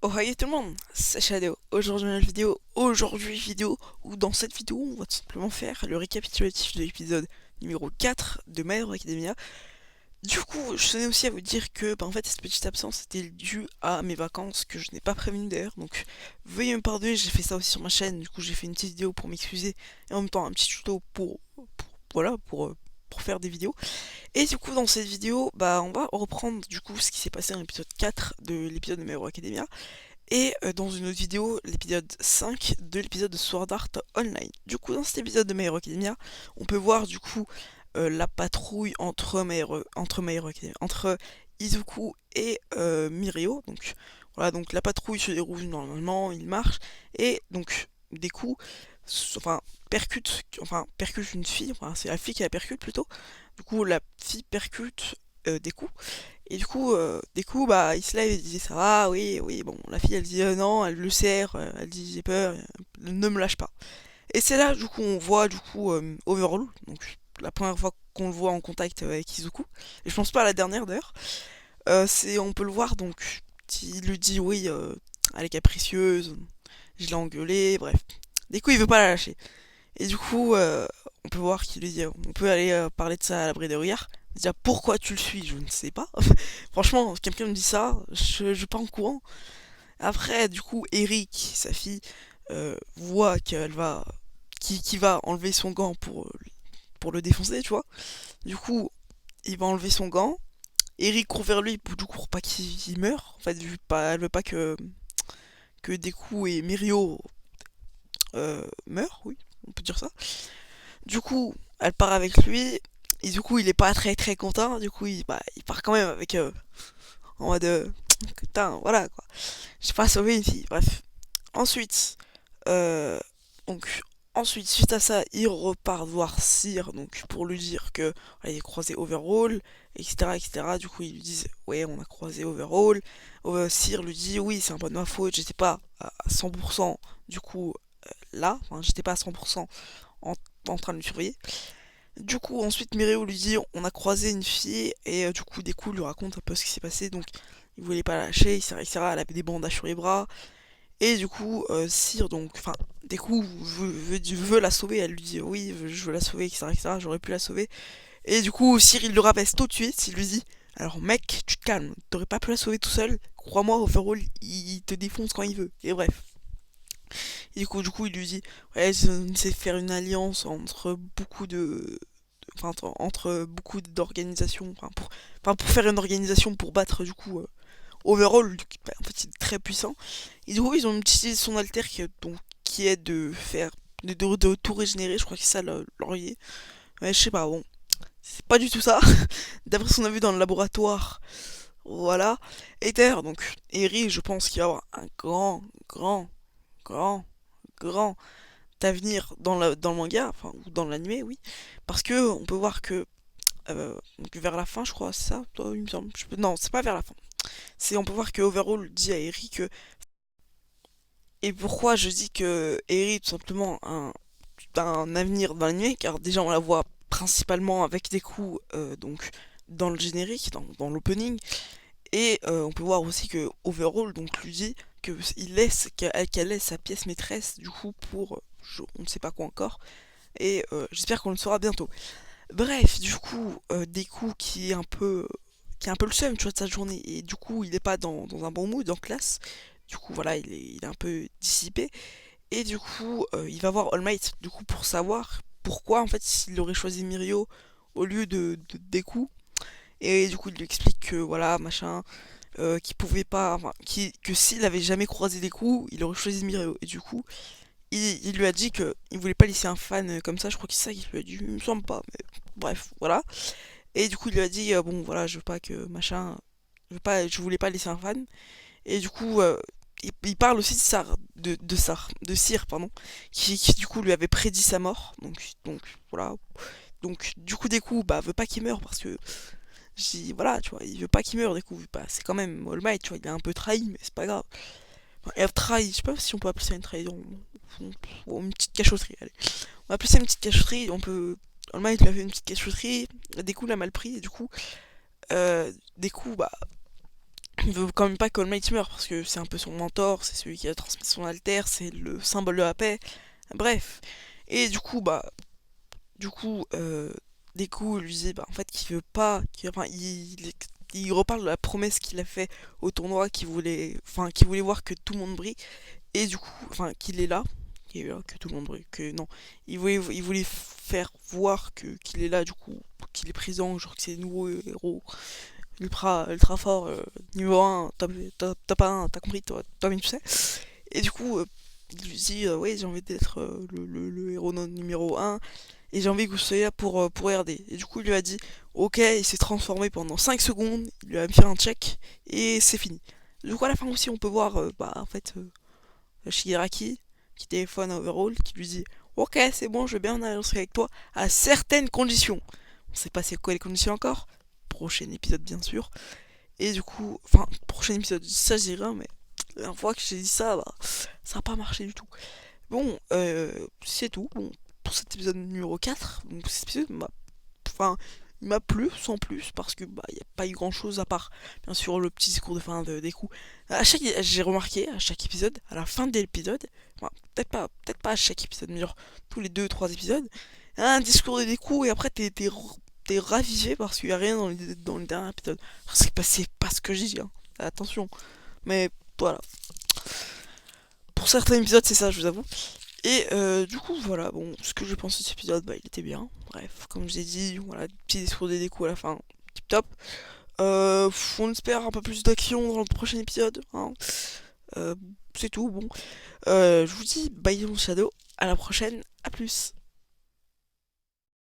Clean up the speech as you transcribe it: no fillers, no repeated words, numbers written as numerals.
Oh hey tout le monde, c'est Shadow. Aujourd'hui vidéo où dans cette vidéo on va tout simplement faire le récapitulatif de l'épisode numéro 4 de My Hero Academia. Du coup, je tenais aussi à vous dire que en fait cette petite absence était due à mes vacances que je n'ai pas prévenu d'ailleurs. Donc veuillez me pardonner, j'ai fait ça aussi sur ma chaîne. Du coup j'ai fait une petite vidéo pour m'excuser et en même temps un petit tuto pour faire des vidéos. Et du coup dans cette vidéo, on va reprendre du coup ce qui s'est passé dans l'épisode 4 de l'épisode de My Hero Academia. Et dans une autre vidéo, l'épisode 5 de l'épisode de Sword Art Online. Du coup, dans cet épisode de My Hero Academia, on peut voir du coup la patrouille entre Izuku et Mirio. Donc voilà, donc la patrouille se déroule normalement, il marche et donc des coups, percute une fille. Enfin, c'est la fille qui la percute plutôt. Du coup, la fille percute des coups. Et du coup, il se lève et disait ça va, oui, oui, bon, la fille elle dit non, elle le serre, elle dit j'ai peur, ne me lâche pas. Et c'est là, du coup, on voit, Overhaul, donc la première fois qu'on le voit en contact avec Izuku, et je pense pas à la dernière d'ailleurs, on peut le voir, donc, il lui dit oui, elle est capricieuse, je l'ai engueulée, bref. Du coup, il veut pas la lâcher. Et du coup, on peut voir qu'il lui dit, on peut aller parler de ça à l'abri de regard. Déjà, pourquoi tu le suis, je ne sais pas. Franchement, quelqu'un me dit ça, je suis pas en courant. Après, du coup, Eric, sa fille, voit qui va enlever son gant pour le défoncer, tu vois. Du coup, il va enlever son gant. Eric court vers lui pour pas qu'il meure. En fait, elle veut pas que Deku et Mirio meurent, oui, on peut dire ça. Du coup, elle part avec lui. Et du coup, il est pas très très content. Du coup, il part quand même avec en mode putain, voilà quoi. J'ai pas sauvé une fille. Bref. Ensuite, euh, donc suite à ça, il repart voir Cyr donc pour lui dire que voilà, il a croisé Overhaul, etc., etc. Du coup, ils lui disent ouais, on a croisé Overhaul. Cyr lui dit oui, c'est un peu de ma faute. J'étais pas à 100% du coup là. Enfin, j'étais pas à 100% en, en train de le surveiller. Du coup, ensuite, Mirio lui dit on a croisé une fille, et du coup, Deku lui raconte un peu ce qui s'est passé. Donc, il voulait pas la lâcher, etc. Elle avait des bandages sur les bras. Et du coup, Cyr, Deku veut la sauver. Elle lui dit oui, je veux la sauver, etc. J'aurais pu la sauver. Et du coup, Cyr, il le rabaisse tout de suite. Il lui dit alors, mec, tu te calmes, t'aurais pas pu la sauver tout seul. Crois-moi, Overhaul, il te défonce quand il veut. Et bref. Et du coup, il lui dit ouais, on essaie de faire une alliance entre beaucoup d'organisations, pour faire une organisation pour battre du coup Overall, en fait il est très puissant. Et du coup ils ont utilisé son alter qui est de faire de tout régénérer, je crois que c'est ça leur idée. Mais je sais pas, bon, c'est pas du tout ça. D'après ce qu'on a vu dans le laboratoire, voilà. Et d'ailleurs, donc, Eri, je pense qu'il va avoir un grand, grand avenir dans le manga, enfin, ou dans l'anime, oui. Parce que on peut voir que donc vers la fin, je crois, c'est ça, toi, il me semble. Non, c'est pas vers la fin. On peut voir que Overhaul dit à Eri que. Et pourquoi je dis que Eri est tout simplement un avenir dans l'anime, car déjà on la voit principalement avec des coups donc dans le générique, dans l'opening, et on peut voir aussi que Overhaul donc lui dit que qu'elle laisse sa pièce maîtresse du coup pour on ne sait pas quoi encore, et j'espère qu'on le saura bientôt. Bref, du coup, Deku qui est un peu le seum, tu vois, de sa journée, et du coup, il est pas dans un bon mood en classe. Du coup, voilà, il est un peu dissipé. Et du coup, il va voir All Might, du coup, pour savoir pourquoi, en fait, il aurait choisi Mirio au lieu de Deku. Et du coup, il lui explique que, voilà, machin, qu'il pouvait pas, que s'il avait jamais croisé Deku, il aurait choisi Mirio. Et du coup, il lui a dit que il voulait pas laisser un fan comme ça, je crois que c'est ça qu'il lui a dit, il me semble pas, mais bref, voilà. Et du coup, il lui a dit, bon, voilà, je veux pas que machin, je voulais pas laisser un fan. Et du coup, il parle aussi de Cyr, pardon, qui du coup lui avait prédit sa mort. Donc voilà. Donc du coup, des coups, veut pas qu'il meure parce que, voilà, tu vois, il veut pas qu'il meure. Des coups, c'est quand même All Might, tu vois, il est un peu trahi, mais c'est pas grave. Enfin, il a trahi, je sais pas si on peut appeler ça une trahison ou une petite cachotterie. Allez, on va appeler ça une petite cachotterie. On peut. All Might lui a fait une petite cachotterie. Des coups, l'a mal pris. Et du coup, des coups, Il veut quand même pas qu'All Might meure, parce que c'est un peu son mentor, c'est celui qui a transmis son alter, c'est le symbole de la paix. Bref. Et du coup, Deku lui dit bah, en fait qu'il veut pas, enfin il reparle de la promesse qu'il a fait au tournoi, qu'il voulait voir que tout le monde brille, et du coup, enfin qu'il est là, que tout le monde brille, que non, il voulait faire voir qu'il est là, du coup, qu'il est présent, genre que c'est le nouveau héros, ultra fort, niveau 1, top 1, t'as compris, toi-même tu sais. Et du coup, il lui dit, ouais, j'ai envie d'être le héros numéro 1, et j'ai envie que vous soyez là pour RD. Et du coup, il lui a dit, ok, il s'est transformé pendant 5 secondes, il lui a fait un check, et c'est fini. Du coup, à la fin aussi, on peut voir, bah, en fait, Shigaraki, qui téléphone à Overall, qui lui dit, ok, c'est bon, je veux bien avancer avec toi, à certaines conditions. On sait pas c'est quoi les conditions encore, prochain épisode bien sûr. Et du coup, enfin, prochain épisode, ça je dis rien, mais la dernière fois que j'ai dit ça, bah, ça a pas marché du tout. Bon, c'est tout. Bon, pour cet épisode numéro 4, donc cet épisode enfin, il m'a plu sans plus parce que bah y a pas eu grand chose à part bien sûr le petit discours de fin des coups. J'ai remarqué à chaque épisode, à la fin de l'épisode, enfin, peut-être pas à chaque épisode, mais genre tous les deux trois épisodes, un discours des coups et après t'es ravivé parce qu'il y a rien dans les derniers épisodes. C'est pas ce que je dis, hein. Attention. Mais voilà. Pour certains épisodes, c'est ça, je vous avoue. Et du coup, voilà, bon, ce que je pense de cet épisode, bah, il était bien. Bref, comme je l'ai dit, voilà, petit discours des décos à la fin, tip top. On espère un peu plus d'action dans le prochain épisode, hein. Euh, c'est tout, bon. Je vous dis, bye mon shadow, à la prochaine, à plus.